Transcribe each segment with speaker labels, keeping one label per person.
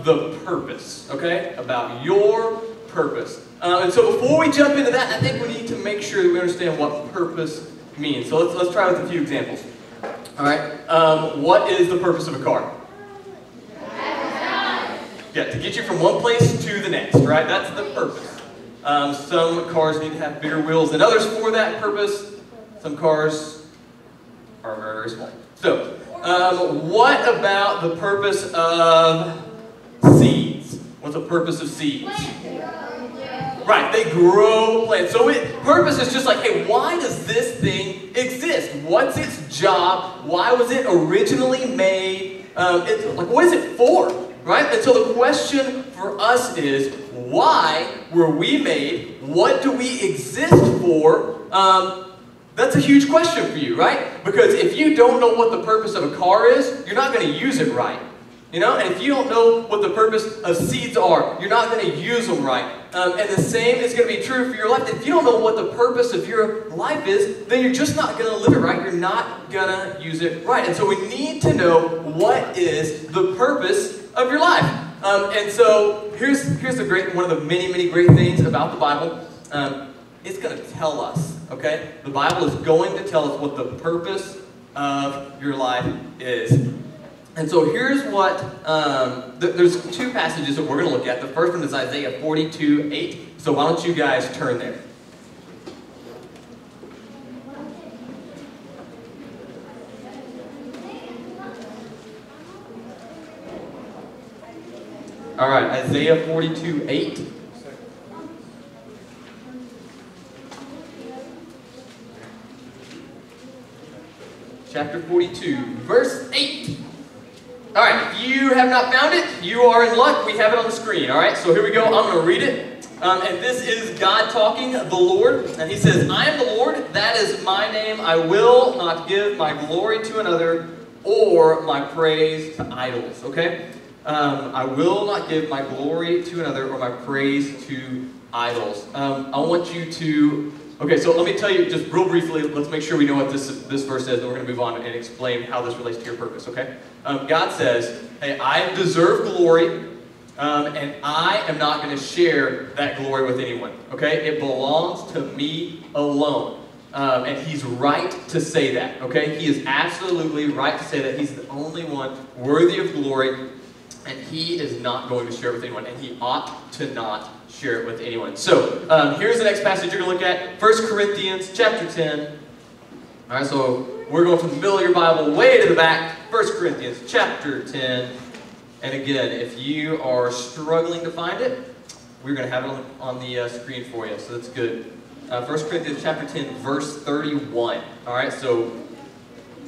Speaker 1: the purpose, okay? About your purpose. And so before we jump into that, I think we need to make sure that we understand what purpose means. So let's try with a few examples. All right. What is the purpose of a car? Yeah, to get you from one place to the next, right? That's the purpose. Some cars need to have bigger wheels than others for that purpose. Some cars are very, very small. So, what about the purpose of seeds? What's the purpose of seeds? Right, they grow plants. So purpose is just like, hey, why does this thing exist? What's its job? Why was it originally made? Like, what is it for? Right? And so the question for us is, why were we made? What do we exist for? That's a huge question for you, right? Because if you don't know what the purpose of a car is, you're not going to use it right. You know, and if you don't know what the purpose of seeds are, you're not going to use them right. And the same is going to be true for your life. If you don't know what the purpose of your life is, then you're just not going to live it right. You're not going to use it right. And so we need to know what is the purpose of your life. And so here's one of the many, many great things about the Bible. It's going to tell us, okay? The Bible is going to tell us what the purpose of your life is. And so here's what, there's two passages that we're going to look at. The first one is Isaiah 42:8. So why don't you guys turn there. All right, Isaiah 42:8. Chapter 42, verse 8. All right, if you have not found it, you are in luck. We have it on the screen, all right? So here we go. I'm going to read it. And this is God talking, the Lord. And he says, I am the Lord, that is my name. I will not give my glory to another or my praise to idols, okay? I will not give my glory to another or my praise to idols. I want you to... Okay, so let me tell you just real briefly, let's make sure we know what this verse says, and we're going to move on and explain how this relates to your purpose, okay? God says, hey, I deserve glory, and I am not going to share that glory with anyone, okay? It belongs to me alone. And he's right to say that, okay? He is absolutely right to say that he's the only one worthy of glory, and he is not going to share it with anyone, and he ought to not share it with anyone. So, here's the next passage you're going to look at, 1 Corinthians chapter 10. All right, so we're going from the middle of your Bible way to the back, 1 Corinthians chapter 10. And again, if you are struggling to find it, we're going to have it on the screen for you, so that's good. 1 Corinthians chapter 10, verse 31. All right, so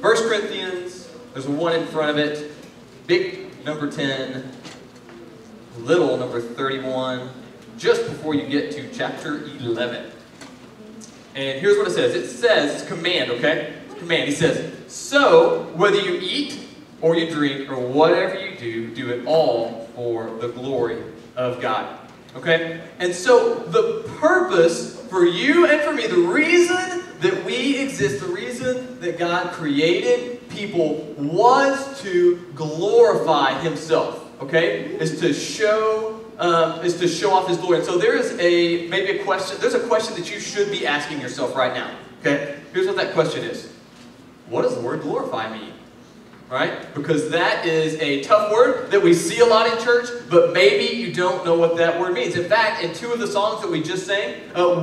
Speaker 1: 1 Corinthians, there's a 1 in front of it, big number 10, little number 31, just before you get to chapter 11. And here's what it says. It says, it's command, okay? It's command. He says, so whether you eat or you drink or whatever you do, do it all for the glory of God. Okay? And so the purpose for you and for me, the reason that we exist, the reason that God created people was to glorify himself. Okay? Is to show off his glory. And so there is maybe a question, there's a question that you should be asking yourself right now. Okay? Here's what that question is. What does the word glorify mean? Right? Because that is a tough word that we see a lot in church, but maybe you don't know what that word means. In fact, in two of the songs that we just sang,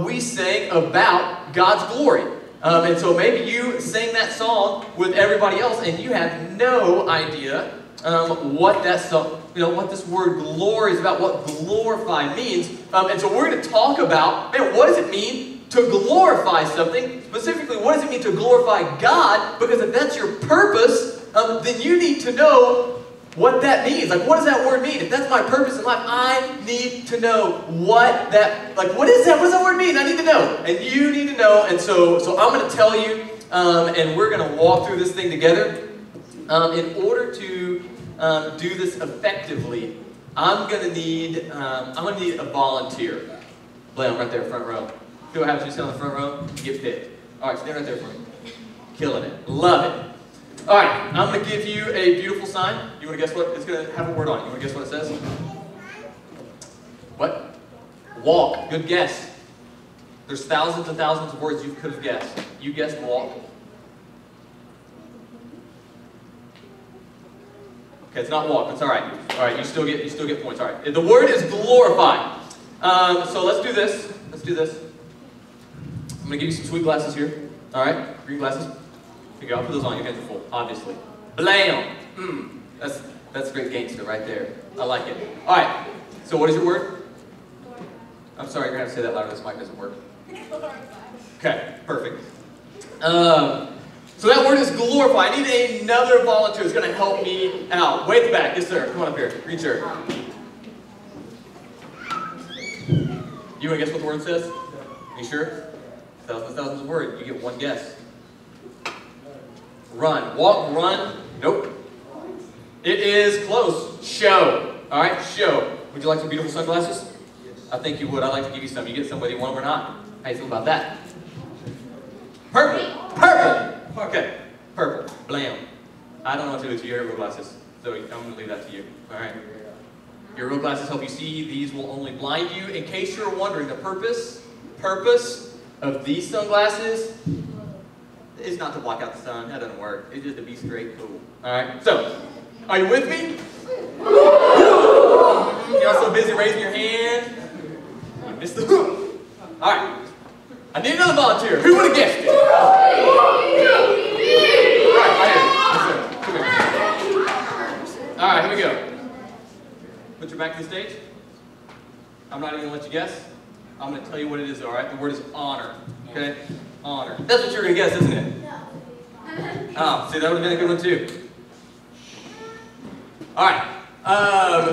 Speaker 1: we sang about God's glory. And so maybe you sang that song with everybody else and you have no idea what that song, what this word glory is about, what glorify means. And so we're going to talk about, man, what does it mean to glorify something? Specifically, what does it mean to glorify God? Because if that's your purpose, then you need to know what that means. Like, what does that word mean? If that's my purpose in life, I need to know what that, like, what is that? What does that word mean? I need to know. And you need to know. And so I'm going to tell you, and we're going to walk through this thing together. In order to do this effectively, I'm going to need a volunteer. Blaine, right there, front row. See what happens when you sit on the front row? You get picked. All right, stand right there for me. Killing it. Love it. All right, I'm going to give you a beautiful sign. You want to guess what? It's going to have a word on it. You want to guess what it says? What? Walk. Good guess. There's thousands and thousands of words you could have guessed. You guessed walk. Okay, it's not walk. It's all right. All right, you still get points. All right. The word is glorify. So let's do this. Let's do this. I'm going to give you some sweet glasses here. All right, green glasses. Here you go. I'll put those on. Your hands are full, obviously. Blam. That's great gangster right there. I like it. All right. So what is your word? I'm sorry, you're going to have to say that louder. This mic doesn't work. Okay, perfect. So that word is glorify. I need another volunteer who's going to help me out. Way at the back. Yes, sir. Come on up here. Green shirt. You want to guess what the word says? Are you sure? Thousands and thousands of words. You get one guess. Run. Walk, run. Nope. It is close. Show. All right, show. Would you like some beautiful sunglasses? I think you would. I'd like to give you some. You get some whether you want them or not. How you feel about that? Purple. Purple. Okay. Purple. Blam. I don't know what to do with your real glasses, so I'm going to leave that to you. All right. Your real glasses help you see. These will only blind you. In case you're wondering, the purpose of these sunglasses is not to block out the sun. That doesn't work. It's just to be straight cool. All right. So, are you with me? You're so busy raising your hand. You missed the hook. All right. I need another volunteer. Who would have guessed it? Right here. Come here. All right, here we go. Put your back to the stage. I'm not even going to let you guess. I'm going to tell you what it is, all right? The word is honor. Okay? Honor. That's what you're going to guess, isn't it? Oh, see, that would have been a good one, too. All right.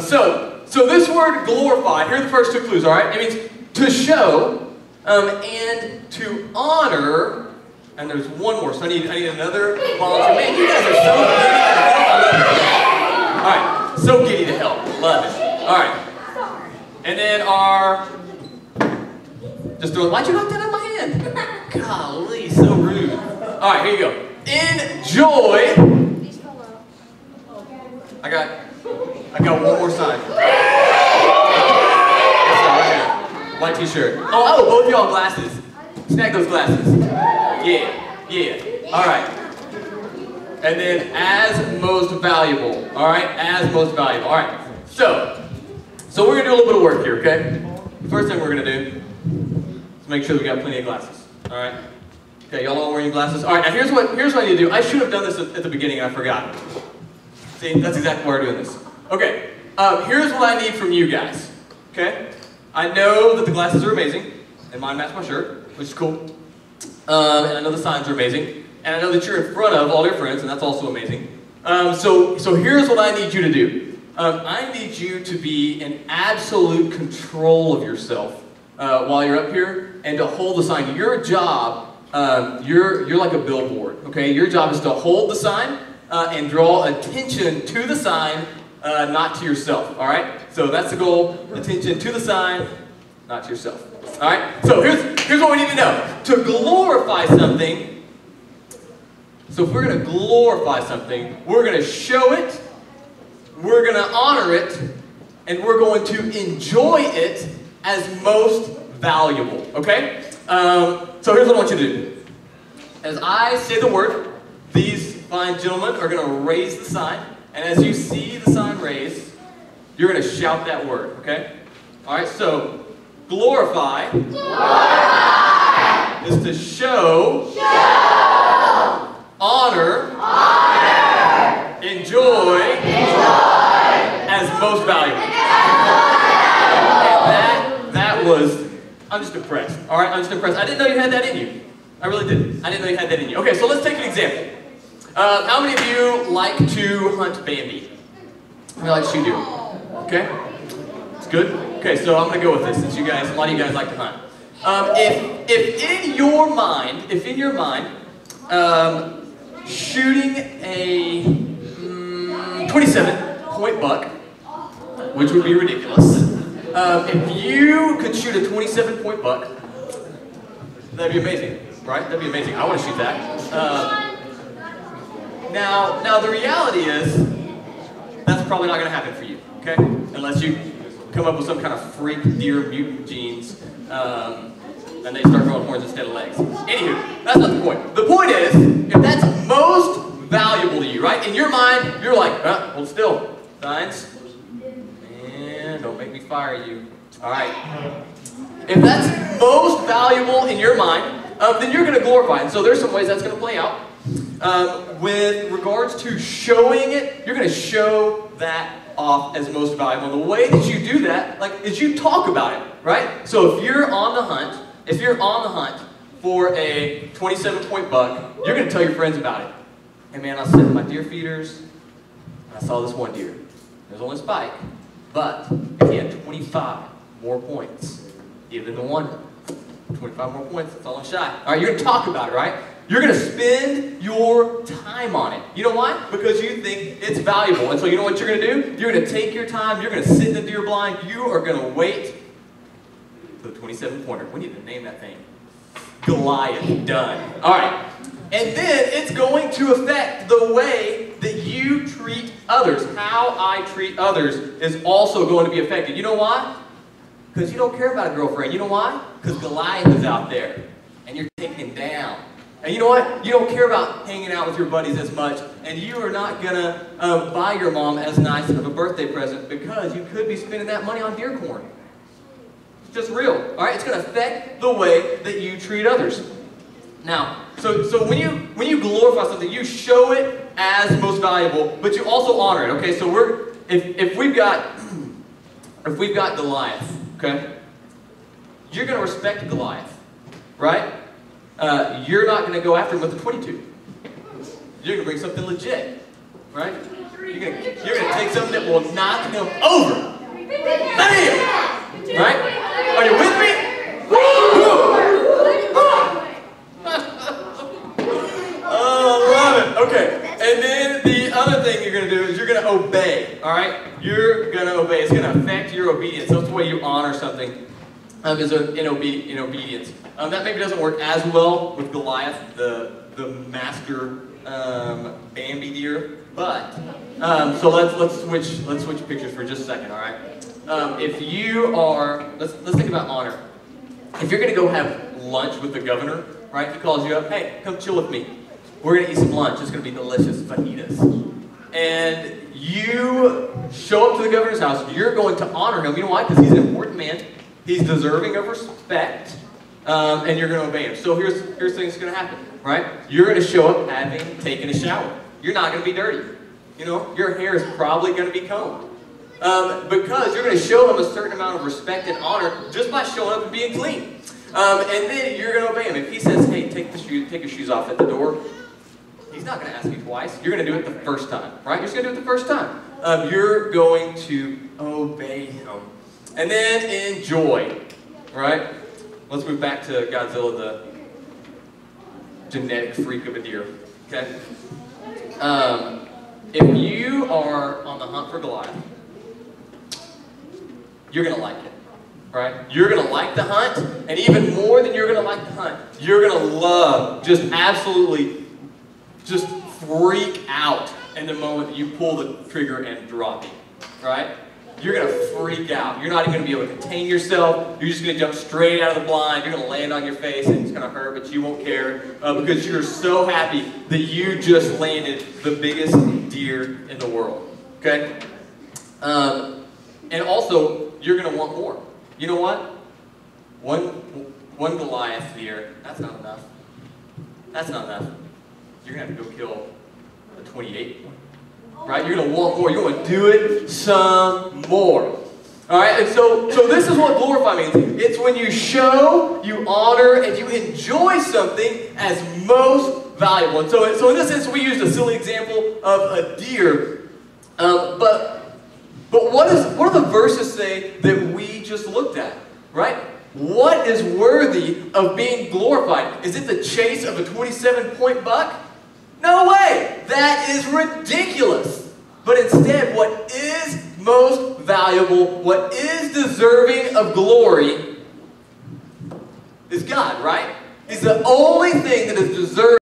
Speaker 1: So this word glorify, here are the first two clues, all right? It means to show and to honor, and there's one more, so I need another volunteer. Man, you guys are so giddy to help. I love it. All right, so giddy to help. Love it. All right. And then just throw it. Why'd you knock that out of my hand? Golly, so rude. All right, here you go. Enjoy. I got one more sign. White t-shirt. Oh, both of y'all glasses. Snag those glasses. Yeah. All right. And then as most valuable. All right, as most valuable. All right. So we're gonna do a little bit of work here, okay? First thing we're gonna do is make sure that we got plenty of glasses. All right. Okay, y'all all wearing your glasses. All right. Now here's what I need to do. I should have done this at the beginning and I forgot. See, that's exactly why we're doing this. Okay. Here's what I need from you guys. Okay. I know that the glasses are amazing, and mine match my shirt, which is cool. And I know the signs are amazing, and I know that you're in front of all your friends, and that's also amazing. So here's what I need you to do. I need you to be in absolute control of yourself while you're up here, and to hold the sign. Your job, you're like a billboard. Okay, your job is to hold the sign and draw attention to the sign. Not to yourself, all right? So that's the goal, attention to the sign, not to yourself. All right? So here's what we need to know. To glorify something, so if we're going to glorify something, we're going to show it, we're going to honor it, and we're going to enjoy it as most valuable, okay? So here's what I want you to do. As I say the word, these fine gentlemen are going to raise the sign. And as you see the sign raised, you're going to shout that word, okay? All right, so glorify, is to show, honor, enjoy, as most valuable. And that was, I'm just impressed, all right? I'm just impressed. I didn't know you had that in you. I really didn't. I didn't know you had that in you. Okay, so let's take an example. How many of you like to hunt Bambi? How many like to do? Okay? It's good? Okay, so I'm going to go with this since a lot of you guys like to hunt. If in your mind, shooting a 27-point buck, which would be ridiculous, if you could shoot a 27-point buck, that'd be amazing, right? That'd be amazing. I want to shoot that. Now the reality is, that's probably not going to happen for you, okay? Unless you come up with some kind of freak deer mutant genes, and they start growing horns instead of legs. Anywho, that's not the point. The point is, if that's most valuable to you, right? In your mind, you're like, hold still, signs. Man, don't make me fire you. All right. If that's most valuable in your mind, then you're going to glorify it. And so there's some ways that's going to play out. With regards to showing it, you're going to show that off as most valuable. And the way that you do that, is you talk about it, right? So if you're on the hunt, for a 27-point buck, you're going to tell your friends about it. Hey man, I was sitting in my deer feeders, and I saw this one deer. There's only a spike, but if he had 25 more points, he'd been the one. 25 more points, that's all I'm shy. All right, you're going to talk about it, right? You're going to spend your time on it. You know why? Because you think it's valuable. And so you know what you're going to do? You're going to take your time, you're going to sit in the deer blind, you are going to wait for the 27-pointer. We need to name that thing. Goliath. Done. All right. And then it's going to affect the way that you treat others. How I treat others is also going to be affected. You know why? Because you don't care about a girlfriend. You know why? Because Goliath is out there, and you're taking him down. And you know what? You don't care about hanging out with your buddies as much, and you are not going to buy your mom as nice of a birthday present because you could be spending that money on deer corn. It's just real. All right? It's going to affect the way that you treat others. Now, so when you glorify something, you show it as most valuable, but you also honor it. Okay? So if we've got Goliath, okay? You're going to respect Goliath, right? You're not going to go after him with a 22. You're going to bring something legit, right? You're going to take something that will knock him over. Bam! Right? Are you with me? Oh, love it. Okay. And then the other thing you're going to do is you're going to obey, all right? You're going to obey. It's going to affect your obedience. That's the way you honor something. Is in obedience. That maybe doesn't work as well with Goliath, the master Bambi deer, but so let's switch pictures for just a second. All right. If you are, let's think about honor. If you're going to go have lunch with the governor, right? He calls you up. Hey, come chill with me. We're going to eat some lunch. It's going to be delicious fajitas. And you show up to the governor's house. You're going to honor him. You know why? Because he's an important man. He's deserving of respect, and you're going to obey him. So here's things going to happen, right? You're going to show up having taken a shower. You're not going to be dirty. You know, your hair is probably going to be combed. Because you're going to show him a certain amount of respect and honor just by showing up and being clean. And then you're going to obey him. If he says, hey, take your shoes off at the door, he's not going to ask you twice. You're going to do it the first time, right? You're just going to do it the first time. You're going to obey him. And then enjoy, right? Let's move back to Godzilla, the genetic freak of a deer, okay? If you are on the hunt for Goliath, you're going to like it, right? You're going to like the hunt, and even more than you're going to like the hunt, you're going to love, just absolutely, just freak out in the moment that you pull the trigger and drop it, right? You're going to freak out. You're not even going to be able to contain yourself. You're just going to jump straight out of the blind. You're going to land on your face, and it's going to hurt, but you won't care because you're so happy that you just landed the biggest deer in the world. Okay? And also, you're going to want more. You know what? One Goliath deer, that's not enough. That's not enough. You're going to have to go kill a 28 one. Right? You're going to want more. You're going to do it some more. All right? And so this is what glorify means. It's when you show, you honor, and you enjoy something as most valuable. And so in this sense, we used a silly example of a deer. But what do the verses say that we just looked at? Right? What is worthy of being glorified? Is it the chase of a 27-point buck? No way! That is ridiculous! But instead, what is most valuable, what is deserving of glory, is God, right? He's the only thing that is deserving